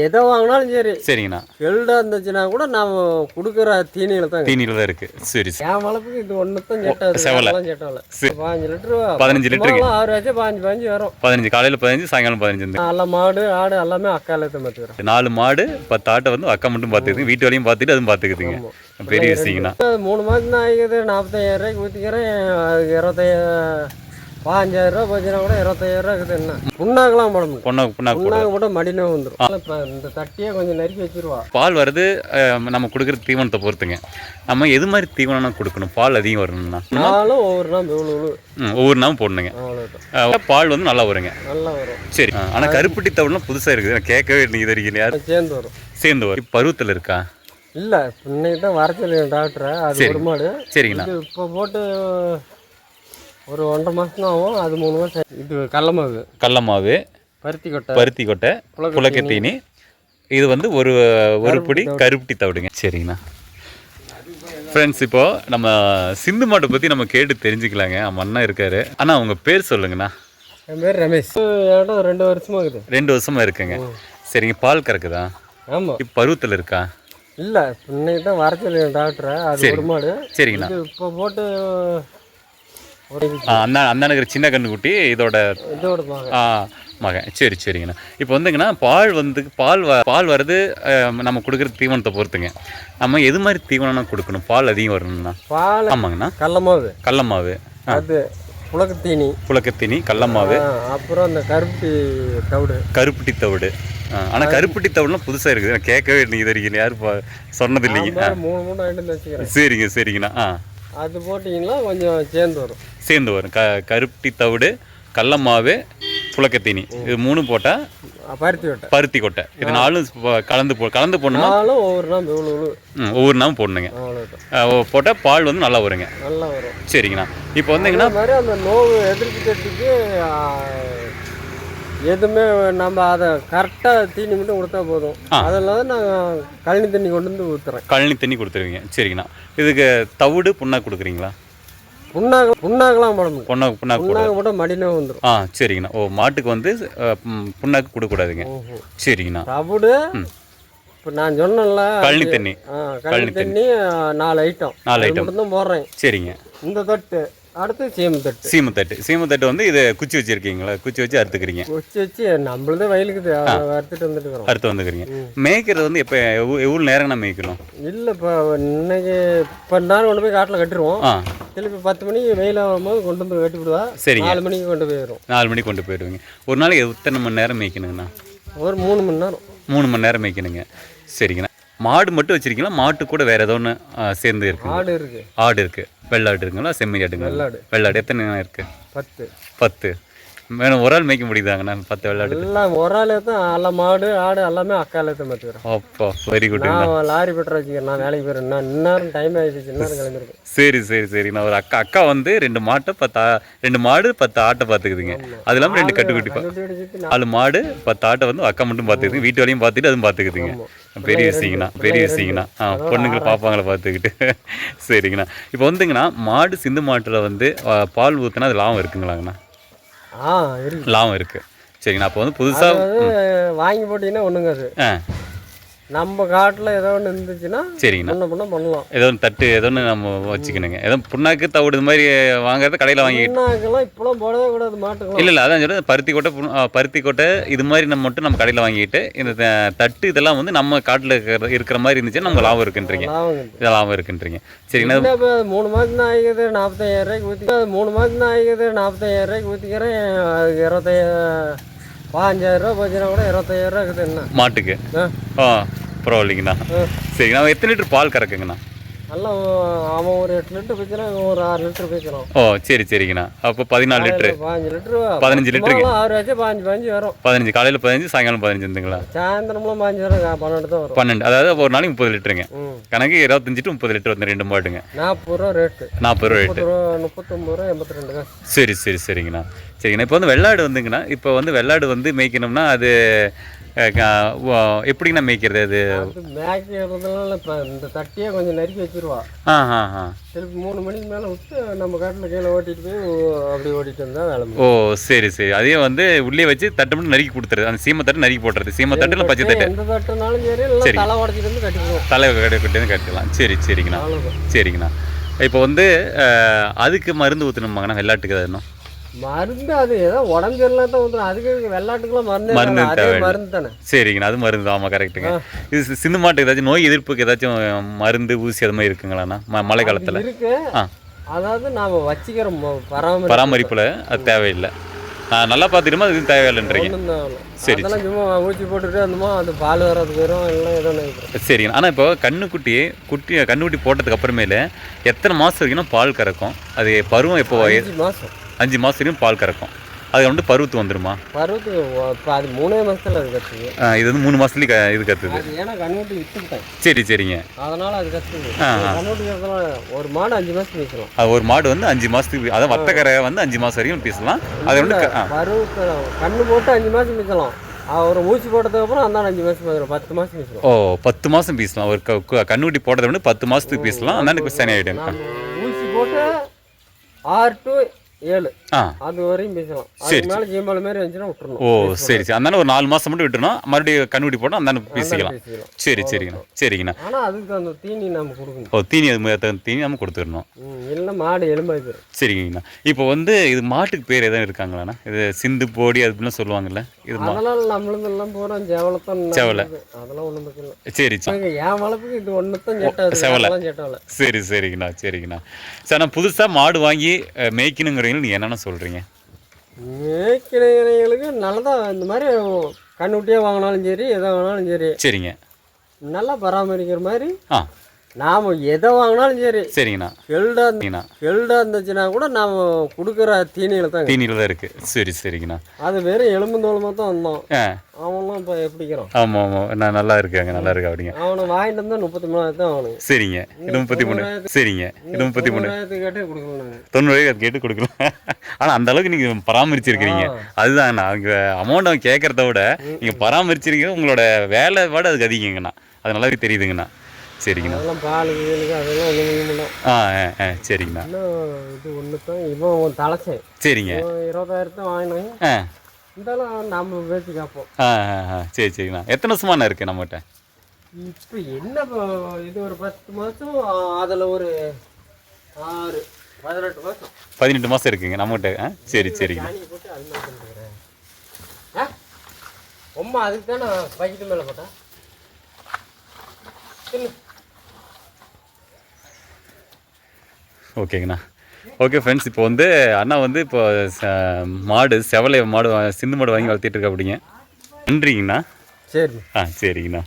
எதை வாங்கினாலும் சரி சரிங்கண்ணா. கெல்டா இருந்துச்சுன்னா கூட நான் கொடுக்குற தீனியில தான் இருக்கு. சரி என் வளர்ப்புக்கு இது ஒன்று தான் செட்டாது. செவலை 15 லிட்டரு 15 லிட்டரு ஆவரேஜ் 15 வரும். 15 காலையில் 15 சாயங்காலம் 15. நல்ல மாடு ஆடு எல்லாமே அக்கால பார்த்துக்கிறேன். 4 மாடு 10 ஆட்டை வந்து அக்கா மட்டும் பார்த்துக்குது. வீட்டு வேலையும் பார்த்துட்டு அதுவும் பார்த்துக்குதுங்க. பெரிய விஷயங்கண்ணா. 3 மாதம் தான் ஆகிக்குது. 45,000 ரூபாய்க்கு ஊற்றிக்கிறேன். அதுக்கு 15,000 ரூபா போச்சுன்னா கூட 25,000 ரூபா இருக்குது. என்ன புண்ணாக்கெல்லாம் போட முடியும். புண்ணாக்கு மட்டும் மடினே வந்துடும். இப்போ இந்த தட்டியே கொஞ்சம் நறுக்கி வச்சிருவா. பால் வருது நம்ம கொடுக்குற தீவனத்தை பொறுத்துங்க. நம்ம எது மாதிரி தீவனம் கொடுக்கணும் பால் அதிகம் வரணும்னா? நாளும் ஒவ்வொரு நாளும் போடணுங்க. பால் வந்து நல்லா வருங்க. நல்லா வரும். சரி. ஆனால் கருப்பட்டி தவிரலாம் புதுசாக இருக்குது. நான் கேட்கவே நீங்கள் இது வரைக்கும் யாரும் சேர்ந்து வரும். பருவத்தில் இருக்கா? இல்லை, இன்னைக்கு தான் வர சொல்லி டாக்டரை. அது ஒரு மாடு. சரிங்கண்ணா. இப்போ போட்டு ஒரு 1.5 மாதம் ஆகும். அது 3 மாதம். இது கடல மாவு பருத்தி கொட்டை புழக்கத்தீனி. இது வந்து ஒரு பிடி கருப்பட்டி தவிடுங்க. சரிங்கண்ணா. ஃப்ரெண்ட்ஸ், இப்போது நம்ம சிந்து மாட்டை பற்றி நம்ம கேட்டு தெரிஞ்சுக்கலாங்க. நம்ம அண்ணா இருக்காரு. அண்ணா உங்கள் பேர் சொல்லுங்கண்ணா. என் பேர் ரமேஷ். 2 வருஷமாக இருக்குது. 2 வருஷமாக இருக்குங்க. சரிங்க. பால் கறக்குதா? ஆமாம். இப்போ பருவத்தில் இருக்கா? இல்லை, இன்னைக்கு தான் வர சொல்லி டாக்டரை. அது ஒரு மாடு. சரிங்கண்ணா. இப்போ போட்டு அண்ணனுக்கு சின்ன கண்ணுக்குட்டி இதோட மகன். சரிங்கண்ணா. இப்போ வந்துங்கண்ணா பால் வருது நம்ம கொடுக்குற தீவனத்தை பொறுத்துங்க. நம்ம எது மாதிரி தீவனம் கொடுக்கணும் பால் அதிகம் வரணும்னா? ஆமாங்கண்ணா. கடல மாவு அது புழக்கத்தீனி கடல மாவு. அப்புறம் அந்த கருப்பட்டி தவிடு. ஆனால் கருப்பட்டி தவிடுலாம் புதுசாக இருக்குது. நான் கேட்கவே நீங்கள் இது வரைக்கும் யாரும் சொன்னது இல்லைங்க. 3 சரிங்கண்ணா. அது போட்டிங்கன்னா கொஞ்சம் சேர்ந்து வரும். கருப்பட்டி தவிடு கடல மாவு புழக்கத்தீனி இது 3 போட்டால் பருத்தி கொட்டை இது 4 கலந்து போடணுமா? ஒவ்வொரு நாளும் போடணுங்க. போட்டால் பால் வந்து நல்லா வருங்க. சரிங்கண்ணா. இப்போ வந்துங்கண்ணா அந்த நோவு எதிர்ப்பு சக்திக்கு எதுவுமே நம்ம அதை கரெக்டாக தீனி மட்டும் கொடுத்தா போதும். அதெல்லாம் நான் கழனி தண்ணி கொண்டு வந்து ஊற்றுறேன். கழனி தண்ணி கொடுத்துருவீங்க. சரிங்கண்ணா. இதுக்கு தவிடு புண்ணாக்கு கொடுக்குறீங்களா? புண்ணாக்கெல்லாம் போட முடியும். புண்ணாக்கு மட்டும் மடினே வந்துடும். சரிங்கண்ணா. மாட்டுக்கு வந்து புண்ணாக்கு கொடுக்கக்கூடாதுங்க. சரிங்கண்ணா. தவிடு இப்போ நான் சொன்னேன்ல கழனி தண்ணி 4 ஐட்டம் மட்டும் தான் போடுறேன். சரிங்க. இந்த தட்டு அடுத்து சீமத்தட்டு வந்து இது குச்சி வச்சிருக்கீங்களா? குச்சி வச்சு அறுத்துக்கிறீங்க. குச்சி வச்சு நம்மளதே வயலுக்கு அறுத்து வந்துக்கிறீங்க. மேய்க்கிறது வந்து இப்போ எவ்வளோ நேரம்னா மேய்க்கணும்? இல்லை, இப்போ இன்னைக்கு 10 நாள் கொண்டு போய் காட்டில் கட்டிடுவோம். திருப்பி 10 மணிக்கு வெயில் ஆகும்போது கொண்டு வந்து கட்டி விடுவா. சரிங்க. 4 மணிக்கு கொண்டு போயிடும். 4 மணிக்கு கொண்டு போயிடுவீங்க. ஒரு நாளைக்கு எத்தனை மணி நேரம் மேய்க்கணுங்கண்ணா? ஒரு 3 மணி நேரம். 3 மணி நேரம் மேய்க்கணுங்க. சரிங்கண்ணா. மாடு மட்டும் வச்சிருக்கீங்களா? மாட்டு கூட வேற ஏதோ ஒன்று சேர்ந்து இருக்கு? ஆடு இருக்கு. வெள்ளாடு இருக்குங்களா? செம்மறி ஆடுங்களா? வெள்ளாடு எத்தனை இருக்கு? 10. மேடம் ஒரு ஆள் மேய்க்க முடியுதாங்கண்ணா? 10 வெள்ளாடு எல்லாம் ஒரு ஆள் தான். எல்லா மாடு ஆடு எல்லாமே அக்கால தான் பார்த்துக்கிறேன். அப்பா வெரி குட். நான் லாரி பெட்ரோல் வச்சுக்கிறேன். நான் வேலைக்கு போயிடுறேன். நான் இன்னும் டைம் ஆகிடுச்சு. இன்னும் கிளம்பிருக்கேன். சரி. நான் ஒரு அக்கா வந்து 2 மாடு 10 ஆட்டை பார்த்துக்குதுங்க. அது இல்லாமல் 2 கட்டுக்குட்டி 4 மாடு 10 ஆட்டை வந்து அக்கா மட்டும் பார்த்துக்குது. வீட்டு வேலையும் பார்த்துட்டு அதுவும் பார்த்துக்குதுங்க. பெரிய விஷயங்கண்ணா. பொண்ணுங்களை பாப்பாங்களை பார்த்துக்கிட்டு. சரிங்கண்ணா. இப்போ வந்துங்கண்ணா மாடு சிந்து மாட்டில் வந்து பால் ஊற்றினா அது லாபம் இருக்குங்களாங்கண்ணா? லாபம் இருக்கு. சரிங்கண்ணா. அப்போ வந்து புதுசாக வாங்கி போட்டீங்கன்னா ஒன்றுங்க. அது நம்ம காட்டில் ஏதோ ஒன்று இருந்துச்சுன்னா சரிங்கண்ணா பண்ணலாம். ஏதோ ஒன்று தட்டு ஏதோ ஒன்று நம்ம வச்சுக்கணுங்க. ஏதோ புண்ணாக்கு தவிடு இது மாதிரி வாங்குறது கடையில் வாங்கிக்கலாம். இப்போலாம் போடவே கூடாது மாட்டுக்கலாம். இல்லை அதான் சொல்கிறது. பருத்தி கொட்டை இது மாதிரி நம்ம கடையில் வாங்கிட்டு இந்த தட்டு இதெல்லாம் வந்து நம்ம காட்டில் இருக்கிற மாதிரி இருந்துச்சுன்னா நம்ம லாபம் இருக்குன்றீங்க. லாபம் இருக்குன்றீங்க. சரிங்கண்ணா. 3 மாதம் தான் ஆகிக்குது. 45,000 ரூபாய்க்கு ஊற்றிக்கிறேன். 3 மாதம் தான் ஆகிக்குது. 45,000 ரூபாய்க்கு ஊற்றிக்கிறேன். அதுக்கு 15,000 ரூபா போச்சுன்னா கூட 25,000 ரூபா இருக்குது. என்ன மாட்டுக்கு? பரவாயில்லைங்கண்ணா. சரிங்கண்ணா. எத்தனை லிட்டர் பால் கறக்குங்கண்ணா? எல்லாம் அவன் ஒரு 8 லிட்டர் வைக்கிறான். ஒரு 6 லிட்டர் வைக்கிறான். சரிங்கண்ணா. அப்போ 14 லிட்டரு 15 லிட்டரு ஆவரேஜ் 15 வரும். 15 காலையில் 15 சாயங்காலம் 15 இருந்துங்களா? சாயந்தரம்லாம் 15 வரும். 12 தான் வரும். 12. அதாவது ஒரு நாளைக்கு 30 லிட்டருங்க. கணக்கு 25 to 30 லிட்டர் வந்து 2 மாட்டுங்க. 40 ரூபா ரேட்டு. 40 ரூபா ரேட்டு. 39 ரூபா 82. சரிங்கண்ணா. இப்போ வந்து வெள்ளாடு வந்துங்கண்ணா. இப்போ வந்து வெள்ளாடு வந்து மேய்க்கணும்னா அது எப்படிங்கண்ணா மேய்க்கிறது அது? மேய்க்கிறதுனால இப்போ இந்த தட்டியே கொஞ்சம் நறுக்கி வச்சிருவா. திருப்பி 3 மணிக்கு மேலே விட்டு நம்ம காட்டில் கீழே ஓட்டிட்டு போய் அப்படி ஓட்டிட்டு வந்தால் வேலை. ஓ சரி சரி. அதே வந்து உள்ளே வச்சு தட்டு மட்டும் நறுக்கி கொடுத்துருது. அந்த சீமை தட்டு நறுக்கி போட்டுறது. சீமை தட்டு இல்லை பச்சை தட்டு எந்த தட்டுனாலும் சரி, இல்லை தலை உடச்சிட்டு வந்து கட்டிக்குவோம். தலை கட்டி கட்டிக்கலாம். சரி சரிங்கண்ணா சரிங்கண்ணா. இப்போ வந்து அதுக்கு மருந்து ஊற்றணுமாங்கண்ணா வெள்ளாட்டுக்கு அது இன்னும்? மருந்து அது ஏதோ உடஞ்சிடலாம் தான் ஊற்றுறோம். அதுக்கு வெள்ளாட்டுக்குலாம் மருந்து தேவை. மருந்து தானே. சரிங்கண்ணா, அது மருந்து. ஆமாம் கரெக்டுங்க. இது சிந்து மாட்டுக்கு ஏதாச்சும் நோய் எதிர்ப்புக்கு ஏதாச்சும் மருந்து ஊசி அது மாதிரி இருக்குங்களாண்ணா மழை காலத்தில்? இருக்கு. அதாவது நாம் வச்சுக்கிற பராமரிப்பில் அது தேவையில்லை. நல்லா பார்த்துட்டுமா அது தேவையில்லைன்றீங்க? சரி. சும்மா ஊசி போட்டுட்டு இருந்தோமா அது பால் வர்றதுக்கு வரும் எல்லாம் ஏதோ. சரிங்க. ஆனால் இப்போ கண்ணுக்குட்டி போட்டதுக்கு அப்புறமேல எத்தனை மாதம் வரைக்கும் பால் கறக்கும்? அது பருவம் எப்போ? 5 மாதம். 5 மாதம் வரைக்கும் பால் கறக்கும். அது வந்து பருவத்து வந்துடுமா? பருவத்துக்கு இப்போ அது 3 மாதத்துல அது கற்றுது. இது வந்து 3 மாதத்துலேயே இது கற்றுது. ஏன்னா கண்ணுக்குட்டி விற்றுக்கிட்டேன். சரி சரிங்க. அதனால் அது கற்றுது. கண்ணுக்குட்டி ஒரு மாடு 5 மாதத்துக்கு பீசலாம். அது ஒரு மாடு வந்து 5 மாதத்துக்கு, அதாவது வட்டக்கரை வந்து 5 மாதம் வரைக்கும் பீசலாம். அது வந்து பருவத்தை கண்ணு போட்டு 5 மாதம் பீசலாம். ஒரு ஊசி போட்டதுக்கு அப்புறம் அந்த 5 மாதம் 10 மாதம் பீசலாம். ஓ 10 மாதம் பீசலாம். ஒரு கண்ணுக்குட்டி போட்டதை வந்து 10 மாதத்துக்கு பீசலாம். அந்த சனி ஆகிடும். ஊசி போட்டு 6 to 7 அது வரையும் பேசலாம். அதுக்கு மேலே ஜீம்பால் மாதிரி வந்துச்சுன்னா விட்டுறணும். ஓ சரி சரி. அதனால ஒரு 4 மாதம் மட்டும் விட்டுறணும். மறுபடியும் கண்ணுக்குட்டி போட்டோம் அந்த பேசிக்கலாம். சரி சரிங்கண்ணா சரிங்கண்ணா. ஆனால் அதுக்கு அந்த தீனி நம்ம கொடுக்கணும். ஓ தீனி தீனி நம்ம கொடுத்துடணும். இல்லை மாடு எலும்பாய் போயிடும். சரிங்கண்ணா. இப்போ வந்து இது மாட்டுக்கு பேர் எதாவது இருக்காங்களாண்ணா? இது சிந்து போடி அதுலாம் சொல்லுவாங்கல்ல? இது அதெல்லாம் நம்மளுக்கு எல்லாம் போகிறோம் செவலத்தான். செவலை அதெல்லாம் ஒன்றும் பற்றில. சரி சரி. என் வளர்ப்புக்கு இது ஒன்று தான் செட்டாது. செவலை. சரி சரிங்கண்ணா சரிங்கண்ணா. சார் நான் புதுசாக மாடு வாங்கி மேய்க்கணுங்கிறீங்க, நீங்கள் என்னென்ன சொல்கிறீங்க? மேய்க்கிறவங்களுக்கு நல்லதான். இந்த மாதிரி கண்ணுக்குட்டியாக வாங்கினாலும் சரி எதை வாங்கினாலும் சரி சரிங்க, நல்லா பராமரிக்கிற மாதிரி. நாம் எதை வாங்கினாலும் சரி சரிங்கண்ணா. ஹெல்டாக இருந்துச்சுன்னா கூட நாம் கொடுக்குற தீனியில் தான் இருக்குது. சரி சரிங்கண்ணா. அது வெறும் எலும்புந்தோளமாக தான் வந்தோம். அவன்லாம் இப்போ எப்படிக்கிறான்? ஆமாம் ஆமாம். நான் நல்லா இருக்காங்க நல்லா இருக்கா அப்படிங்க. அவனை வாங்கிட்டு வந்தால் 33,000 தான் ஆகணும். சரிங்க. இது 33. சரிங்க. இது 33 கேட்டே கொடுக்கலாம். 90 கேட்டு கொடுக்கலாம். ஆனால் அந்த அளவுக்கு நீங்கள் பராமரிச்சிருக்கிறீங்க. அதுதான் நான் அங்கே அமௌண்ட் அவன் கேட்குறத விட நீங்கள் பராமரிச்சிருக்கீங்க. உங்களோட வேலை விட அதுக்கு அதிகங்கண்ணா. அது நல்லாவே தெரியுதுங்கண்ணா. சரிங்கண்ணா. அதெல்லாம் பாலுக்கு அதெல்லாம் சரிங்கண்ணா. இது ஒன்று தான் இவன் தலைச்சேன். சரிங்க. 20,000 வாங்கினாங்க. இருந்தாலும் நம்ம பேசி காப்போம். சரி சரிங்கண்ணா. எத்தனை வருஷமான இருக்குது நம்மகிட்ட? இப்போ என்ன இது ஒரு 10 மாதம், அதில் ஒரு 6 18 மாதம். 18 மாதம் இருக்குங்க நம்மகிட்ட. சரி சரிங்கண்ணா. போட்டு அது மாதிரி பண்ணுறேன். ரொம்ப அதுக்கு தானே பைக்கிட்டு மேலே போட்டேன். ஓகேங்கண்ணா. ஓகே ஃப்ரெண்ட்ஸ், இப்போ வந்து அண்ணா வந்து இப்போ மாடு செவலை மாடு சிந்து மாடு வாங்கி வளர்த்திட்டு இருக்கா அப்படிங்க. நன்றிங்கண்ணா. சரி. சரிங்கண்ணா.